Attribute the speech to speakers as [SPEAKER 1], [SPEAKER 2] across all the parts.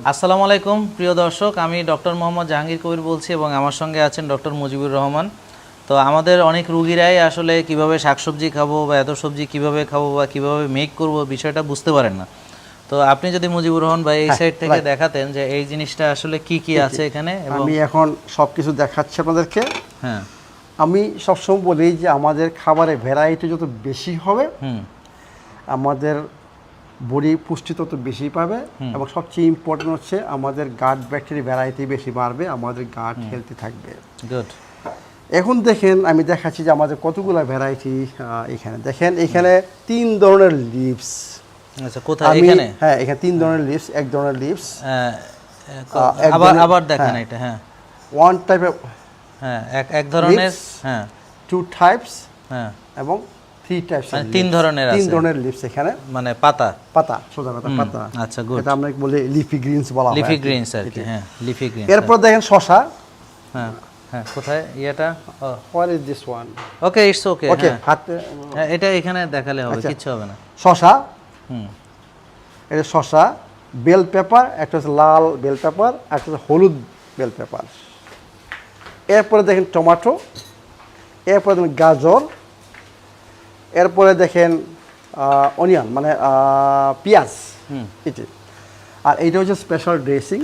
[SPEAKER 1] আসসালামু আলাইকুম প্রিয় দর্শক, আমি ডক্টর মোহাম্মদ জাহাঙ্গীর কবির বলছি এবং আমার সঙ্গে আছেন ডক্টর মুজিবুর রহমান। তো আমাদের অনেক রুগীরাই আসলে কিভাবে শাকসবজি খাবো বা এত সবজি কিভাবে খাবো বা কিভাবে মেক করব বিষয়টা বুঝতে পারেন না। তো আপনি যদি মুজিবুর রহমান ভাই এই সাইড থেকে দেখাতেন যে এই জিনিসটা আসলে কি কি আছে এখানে।
[SPEAKER 2] আমি এখন সবকিছু দেখাচ্ছি আপনাদেরকে।
[SPEAKER 1] হ্যাঁ,
[SPEAKER 2] আমি সবসময় বলি যে আমাদের খাবারের ভ্যারাইটি যত বেশি হবে আমাদের বডি পুষ্টি তত বেশি পাবে, এবং সবচেয়ে ইম্পর্টেন্ট হচ্ছে আমাদের গাট ব্যাকটেরিয়া ভ্যারাইটি বেশি বাড়বে, আমাদের গাট হেলদি থাকবে।
[SPEAKER 1] গুড।
[SPEAKER 2] এখন দেখেন আমি দেখাচ্ছি যে আমাদের কতগুলো ভ্যারাইটি। এখানে দেখেন, এখানে 3 ধরনের লিভস।
[SPEAKER 1] আচ্ছা, কোথায় এখানে?
[SPEAKER 2] হ্যাঁ, এখানে 3 ধরনের লিভস। এক ধরনের লিভস
[SPEAKER 1] আবার দেখেন এটা। হ্যাঁ,
[SPEAKER 2] ওয়ান টাইপ অফ,
[SPEAKER 1] হ্যাঁ এক ধরনের, হ্যাঁ
[SPEAKER 2] 2 টাইপস,
[SPEAKER 1] হ্যাঁ
[SPEAKER 2] এবং 3 টাইপস।
[SPEAKER 1] মানে 3 ধরনের আছে।
[SPEAKER 2] 3 ধরনের লিভস এখানে,
[SPEAKER 1] মানে পাতা
[SPEAKER 2] সোজা পাতা।
[SPEAKER 1] আচ্ছা, গুড।
[SPEAKER 2] এটা আমরা বলি লিফি গ্রিনস বলা হয়।
[SPEAKER 1] লিফি গ্রিনস আর কি। হ্যাঁ, লিফি গ্রিনস।
[SPEAKER 2] এরপর দেখেন শসা।
[SPEAKER 1] হ্যাঁ হ্যাঁ, কোথায় এটা?
[SPEAKER 2] What is this one?
[SPEAKER 1] Okay, it's okay.
[SPEAKER 2] Okay, হাতে
[SPEAKER 1] এটা এখানে দেখালে হবে, কিচ্ছু হবে না।
[SPEAKER 2] শসা, এটা শসা, বেল পেপার, একটা হচ্ছে লাল বেল পেপার, একটা হচ্ছে হলুদ বেল পেপার। এরপরে দেখেন টমেটো, এরপরে দেখেন গাজর, এরপরে দেখেন অনিয়ন মানে পেঁয়াজ। এটি, আর এইটা হচ্ছে স্পেশাল ড্রেসিং।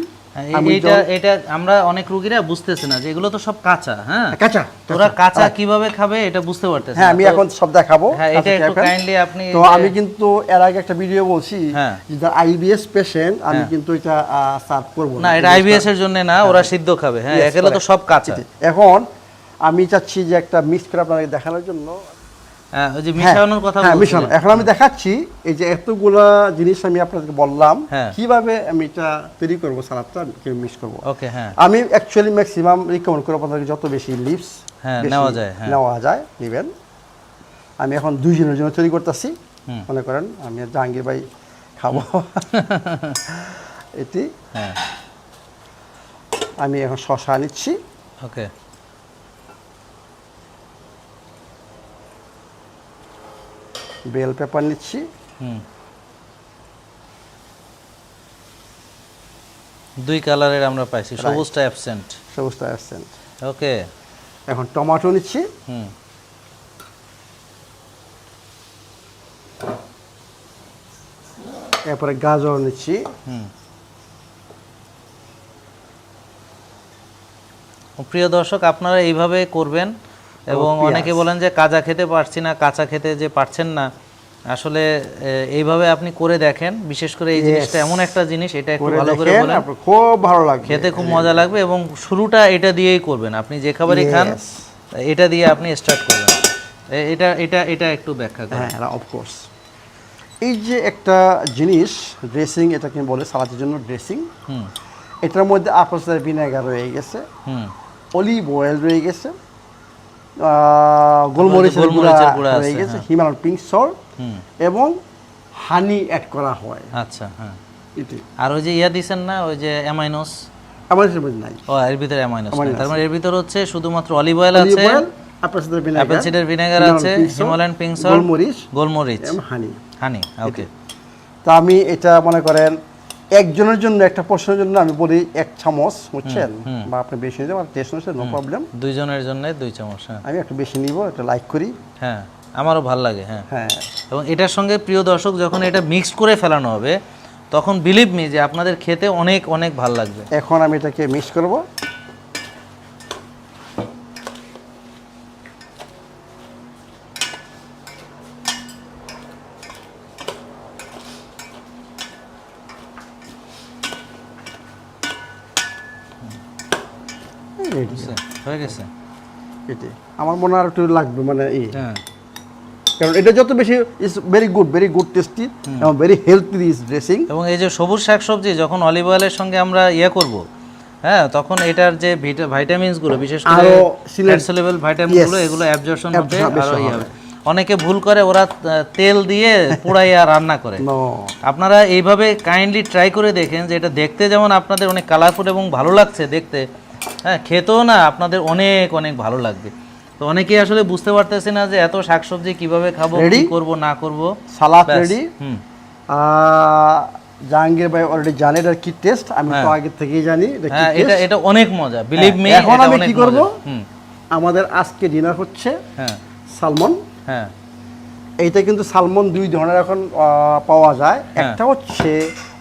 [SPEAKER 1] এটা আমরা অনেক রোগীরা বুঝতেছে না যে এগুলো তো সব কাঁচা। হ্যাঁ,
[SPEAKER 2] কাঁচা।
[SPEAKER 1] তোরা কাঁচা কিভাবে খাবে এটা বুঝতে পারতেছে।
[SPEAKER 2] হ্যাঁ, আমি এখন সব দেখাবো।
[SPEAKER 1] হ্যাঁ, এটা একটু কাইন্ডলি আপনি।
[SPEAKER 2] তো আমি কিন্তু এর আগে একটা ভিডিও বলছি যে আইবিএস পেশেন্ট, আমি কিন্তু এটা সার্ভ করব
[SPEAKER 1] না। এটা আইবিএস এর জন্য না, ওরা সিদ্ধ খাবে। হ্যাঁ, এগুলো তো সব কাঁচা।
[SPEAKER 2] এখন আমি চাচ্ছি যে একটা মিক্স করে আপনাদের দেখানোর জন্য।
[SPEAKER 1] ওই যে মিশানোর কথা বলছিলেন।
[SPEAKER 2] মিশানো। এখন আমি দেখাচ্ছি এই যে এতগুলা জিনিস আমি আপনাদেরকে বললাম কিভাবে আমি এটা তৈরি করব, সালাদটা কিভাবে মিক্স করব।
[SPEAKER 1] ওকে, হ্যাঁ।
[SPEAKER 2] আমি অ্যাকচুয়ালি ম্যাক্সিমাম রিকমেন্ড করব আপনাদেরকে যত বেশি লিভস নেওয়া যায় নেবেন। আমি এখন 2 জনের জন্য তৈরি করতেছি। মনে করেন আমি জাহাঙ্গীর ভাই খাবো। এটি,
[SPEAKER 1] হ্যাঁ,
[SPEAKER 2] আমি এখন শসা নিচ্ছি।
[SPEAKER 1] ওকে,
[SPEAKER 2] বেল পেপার নিচ্ছি।
[SPEAKER 1] দুই কালারের আমরা পাইছি, সবুজটা অ্যাবসেন্ট।
[SPEAKER 2] ওকে, এখন টমেটো নিচ্ছি। এরপরে গাজর নিচ্ছি।
[SPEAKER 1] প্রিয় দর্শক, আপনারা এইভাবে করবেন। এবং অনেকে বলেন যে কাঁচা খেতে পারছি না, কাঁচা খেতে যে পারছেন না, আসলে এইভাবে আপনি করে দেখেন। বিশেষ করে এই জিনিসটা এমন একটা জিনিস, এটা একটু ভালো করে বলেন,
[SPEAKER 2] খুব ভালো লাগবে,
[SPEAKER 1] খেতে খুব মজা লাগবে। এবং শুরুটা এটা দিয়েই করবেন, আপনি যে খাবারই খান এটা দিয়ে আপনি স্টার্ট করবেন। এটা এটা এটা একটু ব্যাখ্যা করেন।
[SPEAKER 2] হ্যাঁ, অফকোর্স। এই যে একটা জিনিস ড্রেসিং, এটাকে বলে সালাদের জন্য ড্রেসিং। এটার মধ্যে আপেল ভিনেগার রয়ে গেছে, অলিভ অয়েল রয়ে গেছে, গোলমরিচের গুঁড়া রয়ে গেছে, হিমালয়ান পিঙ্ক সল্ট, এবং হানি অ্যাড করা হয়।
[SPEAKER 1] আচ্ছা, হ্যাঁ। আর ওই যে ইয়া দিবেন না, ওই যে অ্যামাইনোস
[SPEAKER 2] নাই।
[SPEAKER 1] ও, এর ভিতরে অ্যামাইনোস নাই। তার মানে এর ভিতর হচ্ছে শুধুমাত্র অলিভ অয়েল আছে, আপেল সিডার ভিনেগার আছে, হিমালয়ান পিঙ্ক সল্ট, গোলমরিচ, হানি। ওকে।
[SPEAKER 2] তো আমি এটা মনে করেন একজনের জন্য, একটা পোর্শনের জন্য আমি বলি 1 চামচ, বুঝছেন, বা আপনি বেশি নিতে পারেন, টেস্ট হচ্ছে নো প্রবলেম।
[SPEAKER 1] 2 জনের জন্য 2 চামচ। হ্যাঁ,
[SPEAKER 2] আমি একটু বেশি নিব, এটা লাইক করি।
[SPEAKER 1] হ্যাঁ, আমারও ভালো লাগে। হ্যাঁ,
[SPEAKER 2] হ্যাঁ।
[SPEAKER 1] এবং এটার সঙ্গে প্রিয় দর্শক, যখন এটা মিক্সড করে ফেলানো হবে তখন বিলিভ মি যে আপনাদের খেতে অনেক অনেক ভালো লাগবে।
[SPEAKER 2] এখন আমি এটাকে মিক্স করব।
[SPEAKER 1] হয়ে গেছে।
[SPEAKER 2] এটি আমার মনে আর একটু লাগবে, মানে কারণ এটা যত বেশি ইজ ভেরি গুড টেস্টি এবং ভেরি হেলথি দিস ড্রেসিং।
[SPEAKER 1] এবং এই যে সবুজ শাকসবজি যখন অলিভ অয়েলের সঙ্গে আমরা করব, হ্যাঁ, তখন এটার যে ভাইটামিনসগুলো, বিশেষ করে ফ্যাট সলিউবল ভাইটামিনগুলো, এগুলো অ্যাবজর্পশন হবে আরো হবে। অনেকে ভুল করে, ওরা তেল দিয়ে পোড়াইয়া রান্না করে। আপনারা এইভাবে কাইন্ডলি ট্রাই করে দেখেন যে এটা দেখতে যেমন আপনাদের অনেক কালারফুল এবং ভালো লাগছে দেখতে, হ্যাঁ, খেতেও না আপনাদের অনেক অনেক ভালো লাগবে। তো অনেকেই আসলে বুঝতে পারতেছে না যে এত শাকসবজি কিভাবে খাবো, কি করব না করব।
[SPEAKER 2] সালাদ রেডি। জাহাঙ্গীর ভাই অলরেডি জানে এটা কি টেস্ট, আমি তো আগে থেকেই জানি এটা কি
[SPEAKER 1] হ্যাঁ,
[SPEAKER 2] taste।
[SPEAKER 1] এটা অনেক মজা, বিলিভ মি।
[SPEAKER 2] এখন আমি কি করব, আমাদের আজকে ডিনার হচ্ছে
[SPEAKER 1] হ্যাঁ
[SPEAKER 2] সালমন।
[SPEAKER 1] হ্যাঁ
[SPEAKER 2] এইটা কিন্তু সালমন দুই ধরনের এখন পাওয়া যায়, একটা হচ্ছে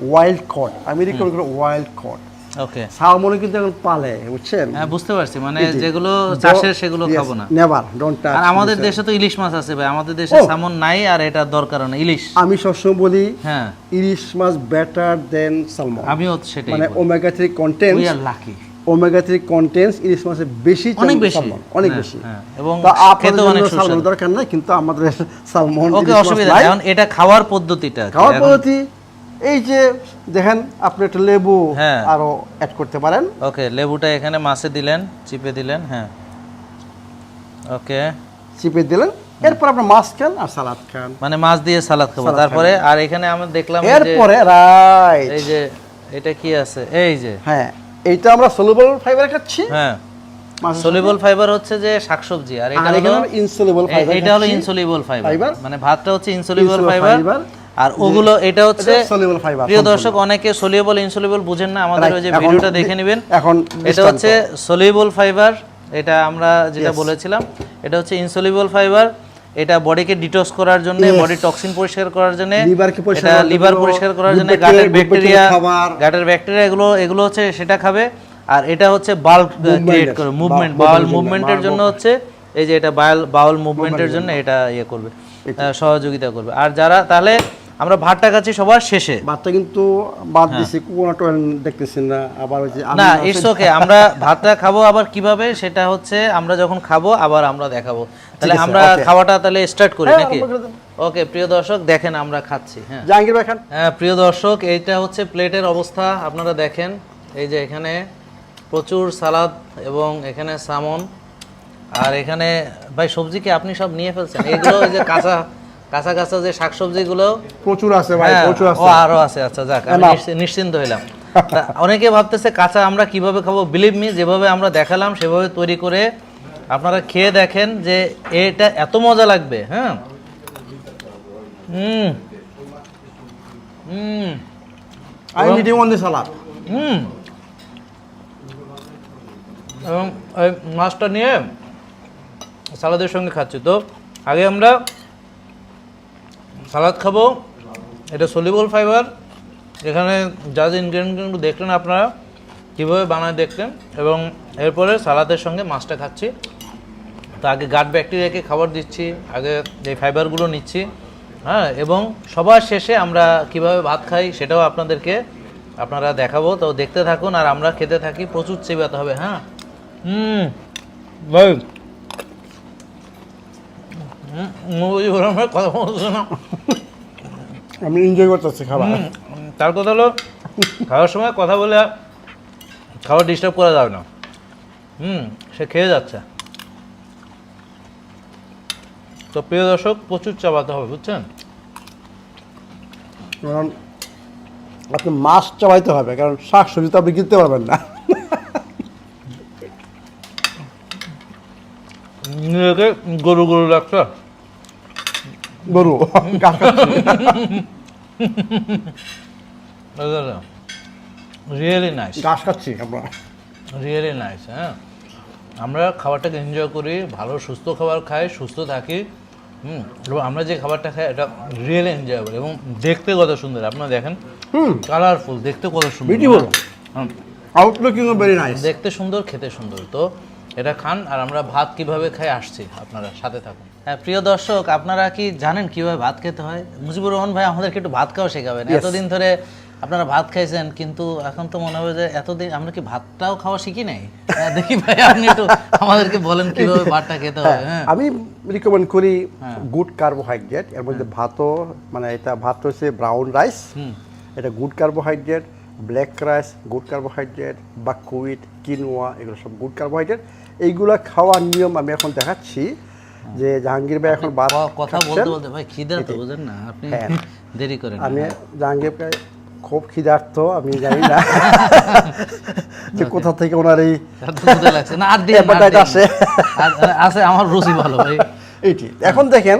[SPEAKER 2] ওয়াইল্ড কট, আমি রিকমেন্ড করি ওয়াইল্ড কট।
[SPEAKER 1] ওকে,
[SPEAKER 2] সালমনে কিন্তু এখন পালে, বুঝছেন?
[SPEAKER 1] হ্যাঁ বুঝতে পারছি, মানে যেগুলো চাষের সেগুলো খাবো না।
[SPEAKER 2] Never don't touch.
[SPEAKER 1] আর আমাদের দেশে তো ইলিশ মাছ আছে ভাই, আমাদের দেশে সামন নাই, আর এটা দরকার না ইলিশ।
[SPEAKER 2] আমি সবসময় বলি
[SPEAKER 1] হ্যাঁ,
[SPEAKER 2] ইলিশ মাছ বেটার দেন সালমন,
[SPEAKER 1] আমিও সেটাই
[SPEAKER 2] মানে
[SPEAKER 1] বলি।
[SPEAKER 2] Omega 3 content,
[SPEAKER 1] we are lucky,
[SPEAKER 2] omega 3 contents ইলিশ মাছে বেশি,
[SPEAKER 1] অনেক বেশি,
[SPEAKER 2] সালমন অনেক
[SPEAKER 1] হ্যাঁ,
[SPEAKER 2] বেশি।
[SPEAKER 1] হ্যাঁ, এবং
[SPEAKER 2] তো
[SPEAKER 1] খেতে অনেক
[SPEAKER 2] আপনাদের সালমন
[SPEAKER 1] সুস্বাদু।
[SPEAKER 2] দরকার নাই, কিন্তু আমাদের সালমন
[SPEAKER 1] ওকে, অসুবিধা নেই। এখন এটা খাওয়ার পদ্ধতিটা কি?
[SPEAKER 2] খাওয়ার
[SPEAKER 1] এখন-
[SPEAKER 2] পদ্ধতি এই যে দেখেন, আপনি একটা লেবু
[SPEAKER 1] হ্যাঁ।
[SPEAKER 2] আরো অ্যাড করতে পারেন।
[SPEAKER 1] ওকে, লেবুটা এখানে মাছে দিলেন, চিপে দিলেন, হ্যাঁ ওকে,
[SPEAKER 2] চিপে দিলেন, এরপর আপনি মাছ খান আর সালাদ খান,
[SPEAKER 1] মানে মাছ দিয়ে সালাদ খাবো।
[SPEAKER 2] সালাদ
[SPEAKER 1] তারপরে আর এখানে আমরা দেখলাম এই যে-
[SPEAKER 2] এরপরে রাইট
[SPEAKER 1] এই যে এটা কি আছে, এই যে
[SPEAKER 2] হ্যাঁ, এইটা আমরা সলিউবল ফাইবার খাচ্ছি,
[SPEAKER 1] হ্যাঁ
[SPEAKER 2] মাছের
[SPEAKER 1] সলিউবল ফাইবার হচ্ছে যে শাকসবজি, আর এটা
[SPEAKER 2] আর এখানে
[SPEAKER 1] হলো
[SPEAKER 2] আমরা ইনসলিউবল ফাইবার,
[SPEAKER 1] এটা হলো ইনসলিউবল ফাইবার,
[SPEAKER 2] ফাইবার।
[SPEAKER 1] মানে ভাতটা হচ্ছে ইনসলিউবল
[SPEAKER 2] Insoluble
[SPEAKER 1] ফাইবার,
[SPEAKER 2] fiber,
[SPEAKER 1] আর ওগুলো এটা হচ্ছে
[SPEAKER 2] সলিউবল ফাইবার।
[SPEAKER 1] প্রিয় দর্শক, অনেকে সলিউবল ইনসলিউবল বুঝেন না, আমাদের ওই যে
[SPEAKER 2] এখন-
[SPEAKER 1] ভিডিওটা দেখে নেবেন।
[SPEAKER 2] এখন
[SPEAKER 1] এটা হচ্ছে সলিউবল ফাইবার, এটা আমরা যেটা
[SPEAKER 2] Yes.
[SPEAKER 1] বলেছিলাম, এটা হচ্ছে ইনসলিউবল ফাইবার। এটা বডিকে ডিটক্স করার জন্য,
[SPEAKER 2] Yes.
[SPEAKER 1] বডি টক্সিন পরিষ্কার করার জন্য,
[SPEAKER 2] লিভারকে পরিষ্কার
[SPEAKER 1] এটা
[SPEAKER 2] করার
[SPEAKER 1] লিভার
[SPEAKER 2] জন্য,
[SPEAKER 1] পরিষ্কার করার জন্য,
[SPEAKER 2] good
[SPEAKER 1] গাটের
[SPEAKER 2] bacteria, good
[SPEAKER 1] bacteria,
[SPEAKER 2] bacteria খাবার।
[SPEAKER 1] গাটের ব্যাকটেরিয়া এগুলো হচ্ছে সেটা খাবে। আর এটা হচ্ছে বাল্ক ক্রিয়েট করে, মুভমেন্ট, বাউল মুভমেন্টের জন্য হচ্ছে এই যে এটা বাউল মুভমেন্টের জন্য এটা ইয়ে করবে, সহযোগিতা করবে। আর যারা তাহলে আমরা ভাতটা খাচ্ছি সবার শেষে,
[SPEAKER 2] ভাতটা কিন্তু বাদ দিছি, কোনটা দেখতেছেন না, আবার ওই যে
[SPEAKER 1] না ইটস ওকে, আমরা ভাতটা খাবো আবার কিভাবে সেটা হচ্ছে আমরা যখন খাবো আবার আমরা দেখাবো। তাহলে
[SPEAKER 2] আছে,
[SPEAKER 1] আমরা
[SPEAKER 2] okay.
[SPEAKER 1] খাওয়াটা তাহলে স্টার্ট করি
[SPEAKER 2] হ্যাঁ,
[SPEAKER 1] নাকি?
[SPEAKER 2] আরম্ভ করে দেন।
[SPEAKER 1] ওকে প্রিয় দর্শক, দেখেন আমরা খাচ্ছি। হ্যাঁ
[SPEAKER 2] জাহাঙ্গীর ভাই খান।
[SPEAKER 1] হ্যাঁ প্রিয় দর্শক, এইটা হচ্ছে প্লেটের অবস্থা, আপনারা দেখেন। এই যে এখানে প্রচুর সালাদ এবং এখানে সামন, আর এখানে ভাই সবজি কি আপনি সব নিয়ে ফেলছেন? এগুলো ওই যে কাঁচা কাঁচা কাঁচা যে শাকসবজিগুলো
[SPEAKER 2] প্রচুর আছে ভাই,
[SPEAKER 1] হ্যাঁ,
[SPEAKER 2] প্রচুর আছে।
[SPEAKER 1] ও আরো আছে, আচ্ছা যাক, আমি নিশ্চিন্ত হইলাম। তা অনেকে ভাবতেছে কাঁচা আমরা কিভাবে খাবো, বিলিভ মি, যেভাবে আমরা দেখালাম সেভাবে তৈরি করে আপনারা খেয়ে দেখেন যে এটা এত মজা লাগবে। হ্যাঁ hmm hmm
[SPEAKER 2] I am eating on the salad.
[SPEAKER 1] Hmm, এবং এই মাছটা নিয়ে সালাদের সঙ্গে খাচ্ছি। তো আগে আমরা সালাদ খাবো, এটা সলিউবল ফাইবার, এখানে যা যা ইনগ্রেডিয়েন্টগুলো দেখলেন আপনারা কীভাবে বানায় দেখলেন, এবং এরপরে সালাদের সঙ্গে মাছটা খাচ্ছি। তো আগে গাট ব্যাকটেরিয়াকে খাবার দিচ্ছি, আগে এই ফাইবারগুলো নিচ্ছি, হ্যাঁ, এবং সবার শেষে আমরা কিভাবে ভাত খাই সেটাও আপনারা দেখাবো। তো দেখতে থাকুন আর আমরা খেতে থাকি, প্রচুর চেবাতে হবে। হ্যাঁ ভাই কথা বলছে না,
[SPEAKER 2] আমি এনজয় করতেছি খাবার।
[SPEAKER 1] তার কথা হলো খাওয়ার সময় কথা বলে খাবার ডিস্টার্ব করা যাবে না। সে খেয়ে যাচ্ছে। তো প্রিয় দর্শক, প্রচুর চাবাতে হবে, বুঝছেন?
[SPEAKER 2] কারণ আপনি মাছ চাবাইতে হবে, কারণ শাক সবজি তো আপনি কিনতে পারবেন না।
[SPEAKER 1] নিজেকে গরু গরু লাগছে,
[SPEAKER 2] গরু
[SPEAKER 1] রিয়েলি নাইস,
[SPEAKER 2] ঘাস খাচ্ছি আমরা।
[SPEAKER 1] Really nice. হ্যাঁ, আমরা খাবারটাকে এনজয় করি, ভালো সুস্থ খাবার খাই, সুস্থ থাকি। এবং আমরা যে খাবারটা খাই এটা রিয়েলি এনজয়েবল, এবং দেখতে কত সুন্দর, আপনারা দেখেন, কালারফুল, দেখতে কত সুন্দর,
[SPEAKER 2] বিউটিফুল,
[SPEAKER 1] হ্যাঁ,
[SPEAKER 2] আউটলুকিং ভেরি নাইস।
[SPEAKER 1] দেখতে সুন্দর, খেতে সুন্দর। তো এটা খান, আর আমরা ভাত কিভাবে খাই আসছি, আপনারা সাথে থাকুন। হ্যাঁ প্রিয় দর্শক, আপনারা কি জানেন কিভাবে ভাত খেতে হয়? মুজিবুর রহমান ভাই আমাদেরকে একটু ভাত খাওয়া শেখাবেন। এতদিন ধরে আপনারা ভাত খাইছেন, কিন্তু এখন তো মনে হবে যে এতদিন আমরা কি ভাতটাও খাওয়া শিখি নাই। দেখি ভাই, আপনি একটু আমাদেরকে বলেন কিভাবে ভাতটা খেতে হয়। হ্যাঁ,
[SPEAKER 2] আমি রিকমেন্ড করি গুড কার্বোহাইড্রেট, এর মধ্যে ভাতও, মানে এটা ভাত হচ্ছে ব্রাউন রাইস, এটা good carbohydrate, black rice good carbohydrate, buckwheat, quinoa, এগুলো সব গুড কার্বোহাইড্রেট। এইগুলা খাওয়ার নিয়ম আমি এখন দেখাচ্ছি। যে জাহাঙ্গীর ভাই এখন
[SPEAKER 1] কথা বলতে বলতে ভাই খিদা তো, বুঝেন না আপনি, দেরি করেন।
[SPEAKER 2] আমি জাহাঙ্গীর ভাই খুব খিদার্থ, আমি জানি না যে কোথা থেকে ওনার এই
[SPEAKER 1] লাগছে না, আর দিয়ে আছে, আমার রুচি ভালো ভাই
[SPEAKER 2] এইটি। এখন দেখেন,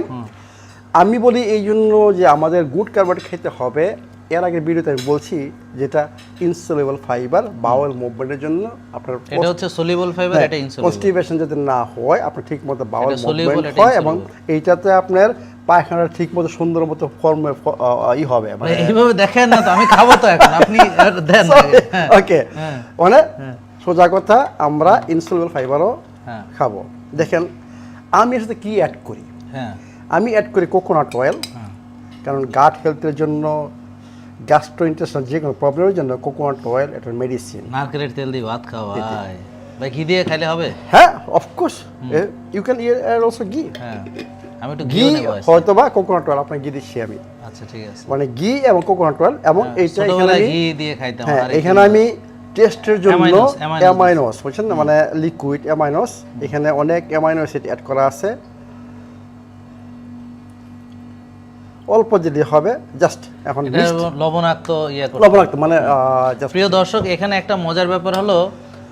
[SPEAKER 2] আমি বলি এই জন্য যে আমাদের গুড কার্বোহাইড্রেট খেতে হবে এর আগের ভিডিওতে আমি বলছি যেটা ইনসলেবল ফাইবার বাউল মুভমেন্টের জন্য আপনার
[SPEAKER 1] এটা হচ্ছে সলিউবল ফাইবার, এটা ইনসলেবল।
[SPEAKER 2] কনস্টিপেশন যাতে না হয়, আপনার ঠিকমতো বাউল
[SPEAKER 1] এটা soluble,
[SPEAKER 2] মুভমেন্ট
[SPEAKER 1] এটা
[SPEAKER 2] হয়, এবং
[SPEAKER 1] insoluble।
[SPEAKER 2] এইটাতে আপনার পায়খানাটা ঠিকমতো সুন্দর মতো ফর্মে হবে মানে
[SPEAKER 1] এইভাবে দেখেন না তো, আমি খাবো তো এখন, আপনি দেন। হ্যাঁ,
[SPEAKER 2] ওকে,
[SPEAKER 1] হ্যাঁ।
[SPEAKER 2] মানে সোজা কথা আমরা ইনসলেবল ফাইবারও
[SPEAKER 1] হ্যাঁ,
[SPEAKER 2] খাবো। দেখেন আমি এর সাথে কি অ্যাড করি,
[SPEAKER 1] হ্যাঁ,
[SPEAKER 2] আমি অ্যাড করি কোকোনাট অয়েল,
[SPEAKER 1] হ্যাঁ।
[SPEAKER 2] কারণ গাট হেলথের জন্য, গ্যাস্ট্রোইন্টেস্টাইনাল যে কোনো প্রবলেমের জন্য কোকোনাট অয়েল একটা মেডিসিন।
[SPEAKER 1] নারকেলের তেল দিয়ে ভাত খাওয়া ভাই, ঘি দিয়ে খাইলে হবে?
[SPEAKER 2] হ্যাঁ, অফকোর্স ইউ ক্যান অলসো ঘি।
[SPEAKER 1] হ্যাঁ, আমি একটু
[SPEAKER 2] ঘি
[SPEAKER 1] ঘি নেব।
[SPEAKER 2] হয়তো বা কোকোনাট অয়েল আপনাকে ঘি দিচ্ছি আমি,
[SPEAKER 1] আচ্ছা, ঠিক আছে।
[SPEAKER 2] মানে ঘি এবং কোকোনাট অয়েল, এবং এইটা এখানে
[SPEAKER 1] ছোটবেলায়
[SPEAKER 2] আমি
[SPEAKER 1] ঘি দিয়ে খাইতাম।
[SPEAKER 2] হ্যাঁ
[SPEAKER 1] আর
[SPEAKER 2] এখানে আমি টেস্টের জন্য
[SPEAKER 1] অ্যামাইনোস
[SPEAKER 2] অ্যামাইনোস বুঝছেন না, মানে লিকুইড অ্যামাইনোস, এখানে অনেক অ্যামাইনো অ্যাসিড অ্যাড করা আছে, অল্প দিলে হবে, জাস্ট এখন
[SPEAKER 1] এটা লবণাক্ত করতে
[SPEAKER 2] লবণাক্ত মানে জাস্ট।
[SPEAKER 1] প্রিয় দর্শক, এখানে একটা মজার ব্যাপার হলো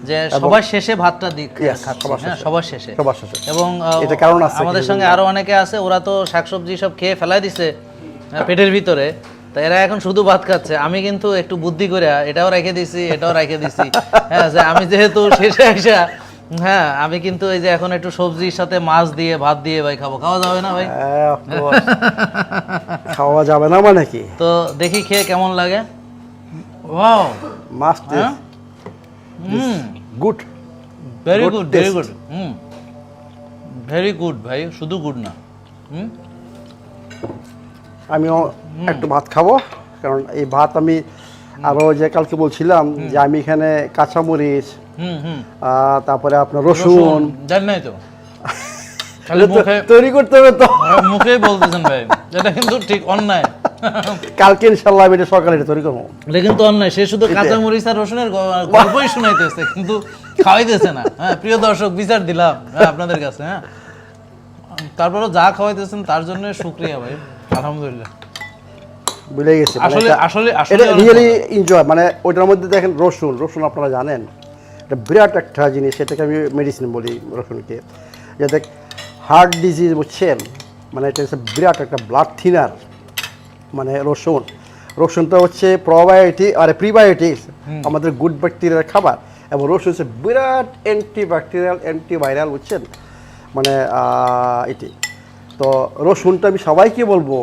[SPEAKER 1] যে সবার শেষে ভাতটা
[SPEAKER 2] Yes,
[SPEAKER 1] খাচ্ছি,
[SPEAKER 2] সবার
[SPEAKER 1] হ্যাঁ,
[SPEAKER 2] শেষে।
[SPEAKER 1] সবার শেষে।
[SPEAKER 2] সবার শেষে।
[SPEAKER 1] এবং
[SPEAKER 2] এটা কারণ আছে
[SPEAKER 1] আমাদের
[SPEAKER 2] কিছু
[SPEAKER 1] সঙ্গে আরো অনেকে আছে, ওরা তো শাকসবজি সব খেয়ে ফেলাই দিছে পেটের ভিতরে, তো এরা এখন শুধু ভাত খাচ্ছে। আমি কিন্তু একটু বুদ্ধি করে এটাও রেখে দিছি, এটাও রেখে দিছি। হ্যাঁ, যে আমি যেহেতু শেষে আসা, হ্যাঁ, আমি কিন্তু এই যে এখন একটু সবজির সাথে মাছ দিয়ে ভাত দিয়ে ভাই খাবো। খাওয়া যাবে না ভাই?
[SPEAKER 2] হ্যাঁ, of course। খাওয়া যাবে না মানে কি,
[SPEAKER 1] তো দেখি খেয়ে কেমন লাগে। Wow,
[SPEAKER 2] must good,
[SPEAKER 1] very
[SPEAKER 2] Good
[SPEAKER 1] good, very
[SPEAKER 2] taste.
[SPEAKER 1] Good. Very good ভাই, শুধু গুড না।
[SPEAKER 2] আমিও একটু ভাত খাবো, কারণ এই ভাত আমি আরো যে কালকে বলছিলাম যে আমি এখানে কাঁচামরিচ, তারপরে আপনার রসুন
[SPEAKER 1] জানি নাই তো, খালি মুখে
[SPEAKER 2] তৈরি করতে হবে তো,
[SPEAKER 1] মুখেই বলতেছেন ভাই, এটা কিন্তু ঠিক অন্যায়।
[SPEAKER 2] কালকে ইনশাল্লাহ আমি এটা সকালে এটা তৈরি করবো।
[SPEAKER 1] এটা কিন্তু অন্যায়, সে শুধু কাঁচা মরিচ আর রসুনের গল্পই শুনাইতেছে, কিন্তু খাওয়াইতেছে না। হ্যাঁ, প্রিয় দর্শক, বিচার দিলাম আপনাদের কাছে। হ্যাঁ, তারপরেও যা খাওয়াইতেছেন তার জন্য শুকরিয়া ভাই, আলহামদুলিল্লাহ।
[SPEAKER 2] বুঝে গেছি,
[SPEAKER 1] আসলে আসলে
[SPEAKER 2] এটা
[SPEAKER 1] আসলে
[SPEAKER 2] রিয়েলি এনজয়। মানে ওইটার মধ্যে দেখেন রসুন, রসুন আপনারা জানেন এটা বিরাট একটা জিনিস, সেটাকে আমি মেডিসিন বলি রসুনকে, যাতে হার্ট ডিজিজ বুঝছেন, মানে এটা হচ্ছে বিরাট একটা ব্লাড থিনার। মানে রসুনটা হচ্ছে প্রোবায়োটিক আর প্রিবায়োটিক্স, আমাদের গুড ব্যাকটেরিয়ার খাবার, এবং রসুন হচ্ছে বিরাট অ্যান্টিব্যাকটেরিয়াল অ্যান্টিভাইরাল বুঝছেন, মানে এটি। তো রসুনটা আমি সবাইকে বলবো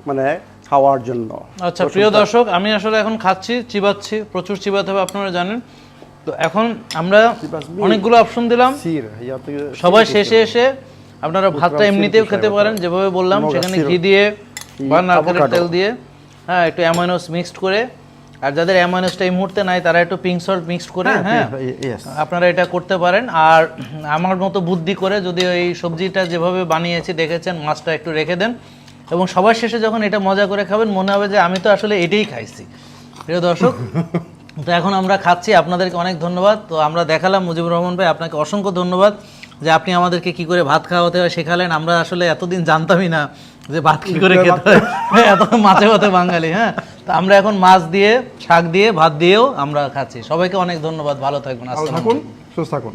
[SPEAKER 2] মানে খাওয়ার জন্য।
[SPEAKER 1] আচ্ছা প্রিয় দর্শক, আমি আসলে এখন খাচ্ছি, চিবাচ্ছি, প্রচুর চিবাতে হবে, আপনারা জানেন। তো এখন আমরা অনেকগুলো অপশন দিলাম, সবাই শেষে এসে আপনারা ভাতটা এমনিতেও খেতে পারেন যেভাবে বললাম, সেখানে ঘি দিয়ে বা নারকেলের তেল দিয়ে, হ্যাঁ, একটু অ্যামাইনোস মিক্সড করে, আর যাদের অ্যামাইনোসটা এই মুহূর্তে নাই তারা একটু পিঙ্ক সল্ট মিক্সড করে, হ্যাঁ, আপনারা এটা করতে পারেন। আর আমার মতো বুদ্ধি করে যদি ওই সবজিটা যেভাবে বানিয়েছি দেখেছেন, মাছটা একটু রেখে দেন, এবং সবার শেষে যখন এটা মজা করে খাবেন মনে হবে যে আমি তো আসলে এটাই খাইছি। প্রিয় দর্শক, তো এখন আমরা খাচ্ছি, আপনাদেরকে অনেক ধন্যবাদ। তো আমরা দেখালাম মুজিবুর রহমান ভাই, আপনাকে অসংখ্য ধন্যবাদ যে আপনি আমাদেরকে কি করে ভাত খাওয়াতে হয় শেখালেন। আমরা আসলে এতদিন জানতামই না যে ভাত কি করে খেতে হয়, এত মাছে ভাতে বাঙালি। হ্যাঁ, তো আমরা এখন মাছ দিয়ে, শাক দিয়ে, ভাত দিয়েও আমরা খাচ্ছি। সবাইকে অনেক ধন্যবাদ, ভালো থাকবেন, আসসালামু আলাইকুম।
[SPEAKER 2] সুস্থ থাকুন।